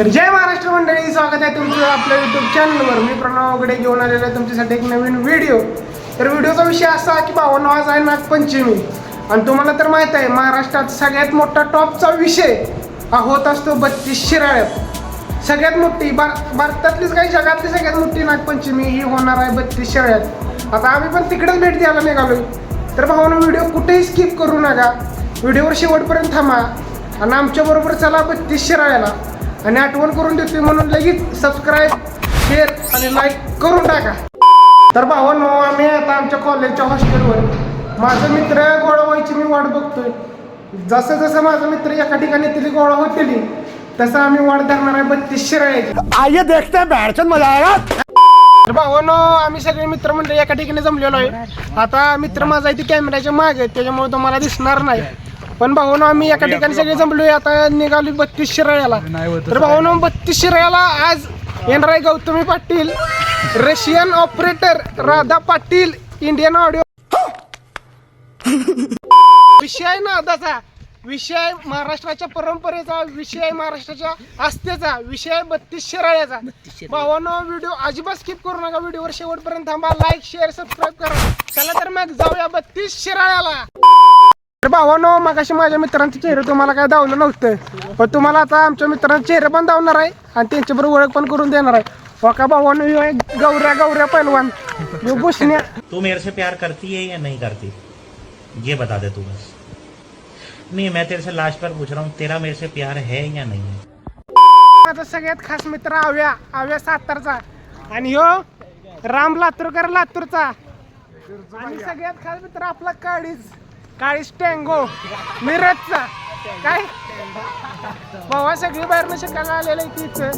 तर जय महाराष्ट्र मंडळी, स्वागत आहे तुमचं आपल्या यूट्यूब चॅनलवर. मी प्रणव वगैरे घेऊन आलेलो आहे तुमच्यासाठी एक नवीन व्हिडिओ. तर व्हिडिओचा विषय असा की भावांनो, आज आहे नागपंचमी आणि तुम्हाला तर माहीत आहे महाराष्ट्रात सगळ्यात मोठा टॉपचा विषय हा होत असतो 32 शिराळ्यात. सगळ्यात मोठी भारतातलीच काही जगातली सगळ्यात मोठी नागपंचमी ही होणार आहे 32 शिराळ्यात. आता आम्ही पण तिकडेच भेट द्यायला निघालोय. तर भावांनो, व्हिडिओ कुठेही स्किप करू नका, व्हिडिओवर शेवटपर्यंत थांबा आणि आमच्याबरोबर चला 32 शिराळ्याला. आणि आठवण करून देते म्हणून लगेच सबस्क्राईब, शेअर आणि लाईक करून टाका. तर भावांनो, आम्ही आता आमच्या कॉलेजच्या हॉस्टेलवर माझं मित्र गोळा व्हायची मी वाट बघतोय. जसं जसं माझं मित्र एका ठिकाणी तिथे गोळा होतील तसं आम्ही वाट धरणार आहे 32 शिराळ्याची. आइए देखते हैं, बैठचंद मजा आएगा. तर भावांनो, आम्ही सगळे मित्र मंडळी एका ठिकाणी जमलेलो आहे. आता मित्र माझा इथे कॅमेऱ्याच्या मागे त्याच्यामुळे तुम्हाला दिसणार नाही. पण भावांनो, आम्ही एका ठिकाणी सगळे जमलोय, आता निघालो 32 शिराळ्याला. तर भावांनो, 32 शिराळ्याला आज येणार आहे Gautami Patil, Russian operator Radha Patil, Indian audio. विषय नादाचा विषय, महाराष्ट्राच्या परंपरेचा विषय, महाराष्ट्राच्या आस्थेचा विषय 32 शिराळ्याचा. भावांनो, व्हिडिओ अजिबात स्किप करू नका, व्हिडिओवर शेवटपर्यंत थांबा, लाईक शेअर सबस्क्राईब करा. चला तर मग जाऊया 32 शिराळ्याला. तर भावांनो, मगाशी माझ्या मित्रांचे चेहरे तुम्हाला काय दावलं नव्हतं, पण तुम्हाला आता आमच्या मित्रांचे चेहरे पण दावणार आहे आणि त्यांच्याबरोबर ओळख पण करून देणार आहे. वका भावांनो, गौऱ्या पहलवान बुसण्या. तू मेरे से प्यार करती है या नहीं करती, ये बता दे तू बस. नहीं, मैं तेरे से लास्ट पर पूछ रहा हूँ, तेरा मेरे से प्यार है या नहीं है. माझा सगळ्यात खास मित्र आव्या सातारचा आणि ह्यो राम लातूरकर लातूरचा. आणि सगळ्यात खास मित्र आपला काळीच टँगो मिरजचा. काय भावा, सगळी बाहेरनं शिकायला आलेलं आहे तिचं.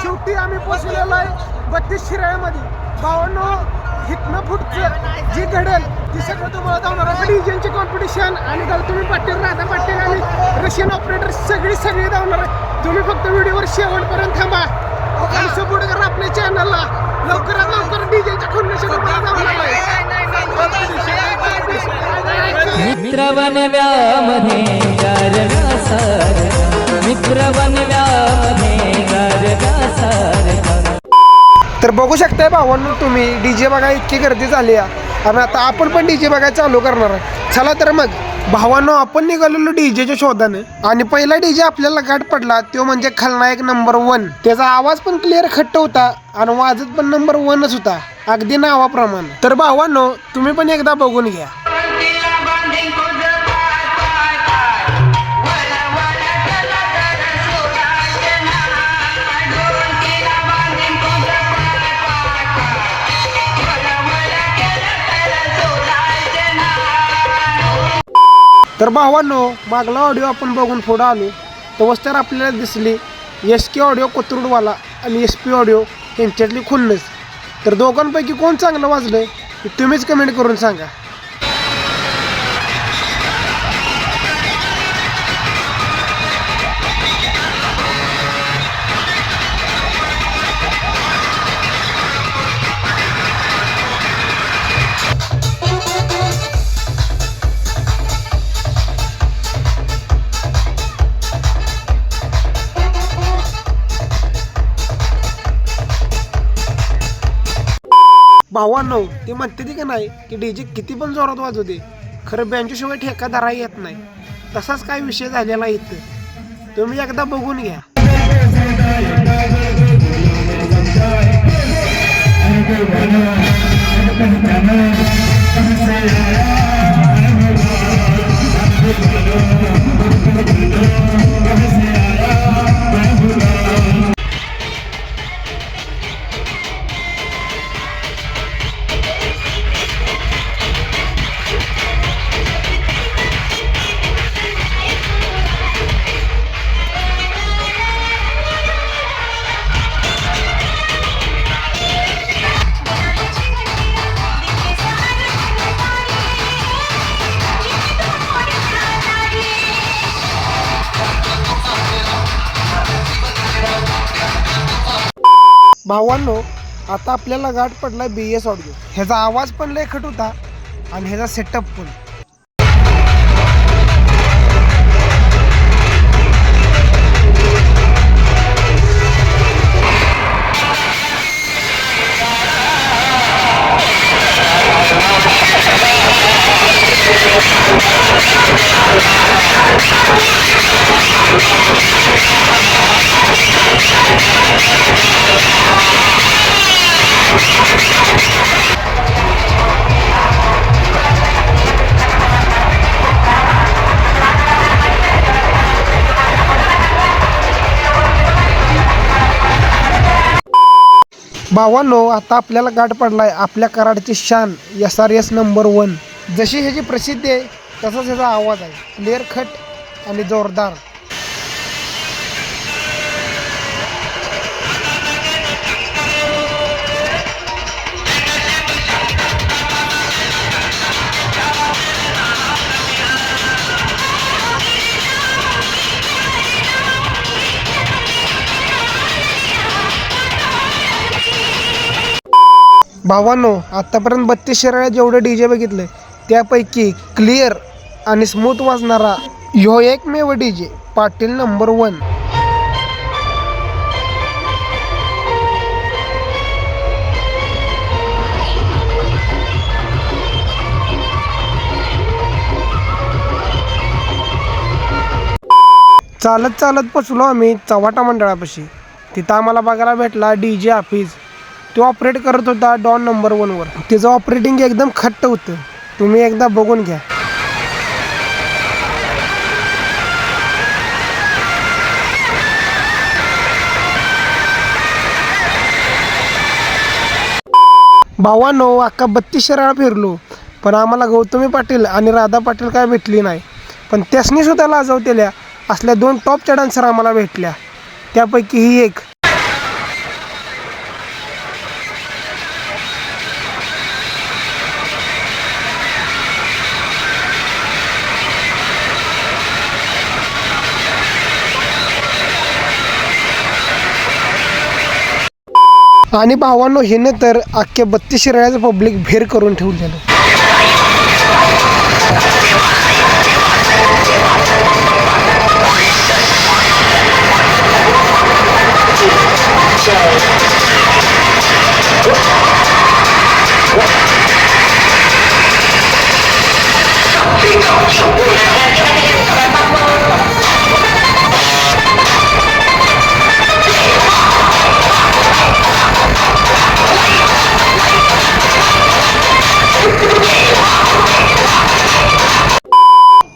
शेवटी आम्ही पोचलेलो आहे 32 शिराळ्यामध्ये. भावांनो, हितनं पुढचं जी घडेल ती सगळं तुम्हाला जाणार आहे. डीजेची कॉम्पिटिशन आणि गौतमी पाटील, राधा पाटील आणि रशियन ऑपरेटर सगळी धावणार आहे. तुम्ही फक्त व्हिडिओवर शेवटपर्यंत थांबा आणि सपोर्ट करा आपल्या चॅनलला. लवकरात लवकर डीजेच्या कॉम्पिटिशन मित्र बनव्यामध्ये गारगा सारखा, मित्र बनव्यामध्ये गारगा सारखा. तर बघू शकताय भावांनो तुम्ही, डीजे बघा इतकी गर्दी झाली आहे आणि आता आपण पण डीजे बघायला चालू करणार आहे. चला तर मग भावांनो, आपण निघालेलो डीजेच्या शोधाने आणि पहिला डीजे आपल्याला गाठ पडला तो म्हणजे खलनायक नंबर 1. त्याचा आवाज पण क्लिअर खट्ट होता आणि वाजत पण नंबर 1च होता, अगदी नावाप्रमाणे. तर भावांनो, तुम्ही पण एकदा बघून घ्या. तर भावांनो, मागला ऑडिओ आपण बघून पुढं आलो तेव्हाच तर आपल्याला दिसली SK ऑडिओ कोथरूडवाला आणि SP ऑडिओ यांच्यातली खुन्नस. तर दोघांपैकी कोण चांगलं वाजलं हे तुम्हीच कमेंट करून सांगा. भावांनो, ते म्हणते ती का नाही की डीजे किती पण जोरात वाजू दे, खरं बँजोशिवाय ठेका धरा येत नाही. तसाच काय विषय झालेला इथं, तुम्ही एकदा बघून घ्या. भावांनो, आता आपल्याला गाठ पडला BS ऑडिओ. ह्याचा आवाज पण लय खट होता आणि ह्याचा सेटअप पण. भावांनो, आता आपल्याला गाठ पडलाय आपल्या कराडची शान SRS नंबर 1. जशी ह्याची प्रसिद्धी आहे तसाच ह्याचा आवाज आहे, क्लिअर खट आणि जोरदार. भावांनो, आत्तापर्यंत 32 शिराळ्या जेवढे DJ बघितले त्यापैकी क्लिअर आणि स्मूथ वाजणारा ह्यो एकमेव DJ पाटील नंबर 1. चालत चालत पोचलो आम्ही चव्हाटा मंडळापाशी. तिथं आम्हाला बघायला भेटला DJ हाफिज. तो ऑपरेट करत होता डॉन नंबर 1 वर. त्याचं ऑपरेटिंग एकदम खट्ट होतं, तुम्ही एकदा बघून घ्या. भावांनो, अख्खा 32 शिराळा फिरलो पण आम्हाला गौतमी पाटील आणि राधा पाटील काय भेटली नाही. पण त्यासनी सुद्धा लाजवतेल्या असल्या 2 टॉपच्या डान्सर आम्हाला भेटल्या, त्यापैकी ही एक. आणि भावांनो, हिनं तर अख्ख्या 32 शिराळ्याचं पब्लिक भेर करून ठेवलेलं.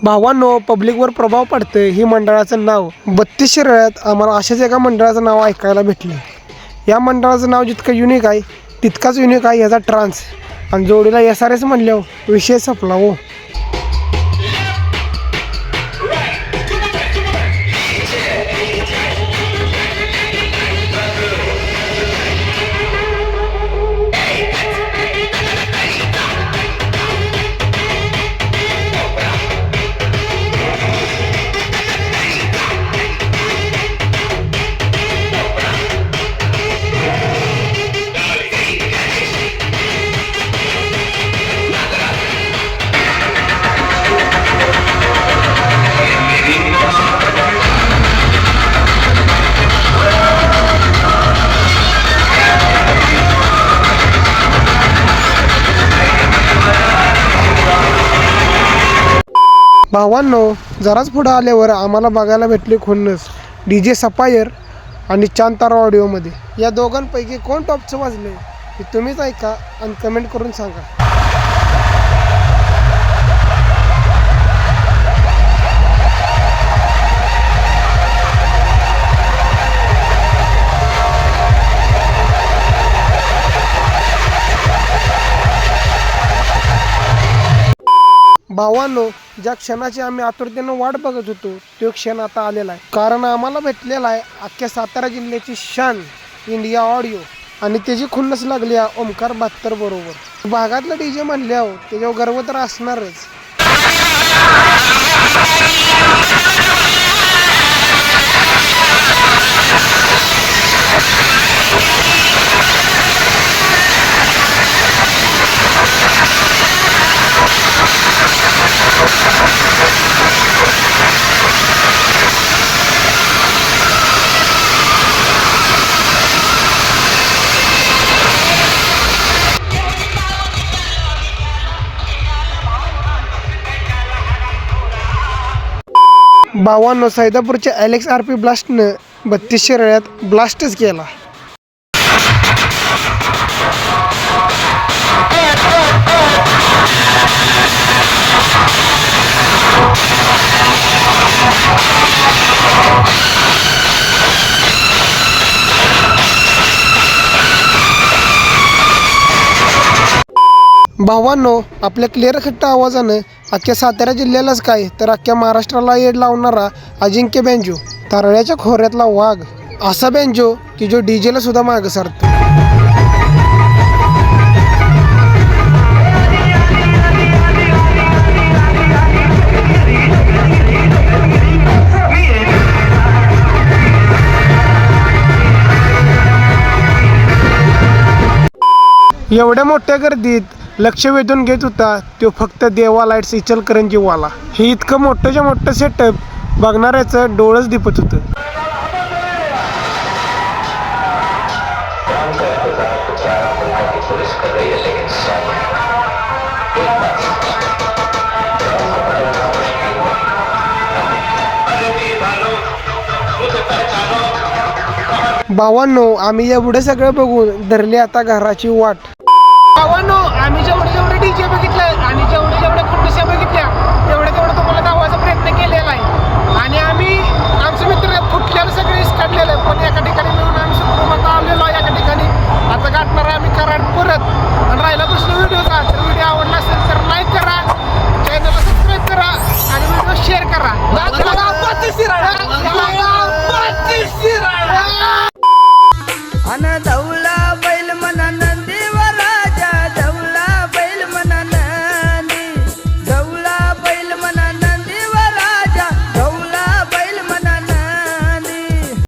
भावांनो, पब्लिकवर प्रभाव पडतंय ही मंडळाचं नाव 32 शिराळ्यात आम्हाला अशाच एका मंडळाचं नाव ऐकायला भेटलं. या मंडळाचं नाव जितकं युनिक आहे तितकाच युनिक आहे याचा ट्रान्स. आणि जोडीला SRS म्हणल्यावर विषय संपला हो. भावांनो, जराच पुढं आल्यावर आम्हाला बघायला भेटले खुन्नस DJ सफायर आणि चांतारा ऑडिओमध्ये. या दोघांपैकी कोण टॉपचं वाजले हे तुम्हीच ऐका आणि कमेंट करून सांगा. भावांनो, ज्या क्षणाची आम्ही आतुरतेनं वाट बघत होतो तो क्षण आता आलेला आहे. कारण आम्हाला भेटलेला आहे अख्ख्या सातारा जिल्ह्याची शान इंडिया ऑडिओ आणि त्याची खुन्नस लागली आहे ओमकार 72 बरोबर. भागातला DJ म्हणल्यावर त्याच्यावर गर्व तर असणारच. भावांनो, सैदापूरच्या ॲलेक्स RP ब्लास्टनं 32 शिराळ्यात ब्लास्टच केला. भावांनो, आपल्या क्लिअर खट्ट आवाजानं अख्ख्या सातारा जिल्ह्यालाच काय तर अख्ख्या महाराष्ट्राला येड लावणारा अजिंक्य बँजो, तारळ्याच्या खोऱ्यातला वाघ, असा बँजो की जो डीजेला सुद्धा मागं सारतो. एवढ्या मोठ्या गर्दीत लक्ष वेधून घेत होता तो फक्त देवा लाईट्स इचलकरंजीवाला. हे इतकं मोठंच्या मोठं सेटअप बघणाऱ्याचं डोळंच दिपत होतं. भावांनो, आम्ही एवढं सगळं बघून धरली आता घराची वाट. भावांनो, आम्ही जेवढे डीजे बघितले आणि जेवढे खुर्च्या बघितल्या तेवढं तुम्हाला दाखवायचा प्रयत्न केलेला आहे. आणि आम्ही आमचे मित्र फुटल्याला सगळे काढलेलं आहे, पण एका ठिकाणी मिळून आम्ही सुखरूपात आलेलो आहे. एका ठिकाणी आता गाठणार आम्ही कराड परत. आणि राहिला प्रश्न व्हिडिओचा, तर व्हिडिओ आवडला असेल तर लाईक करा, चॅनलला सबस्क्राईब करा आणि व्हिडिओ शेअर करा. अन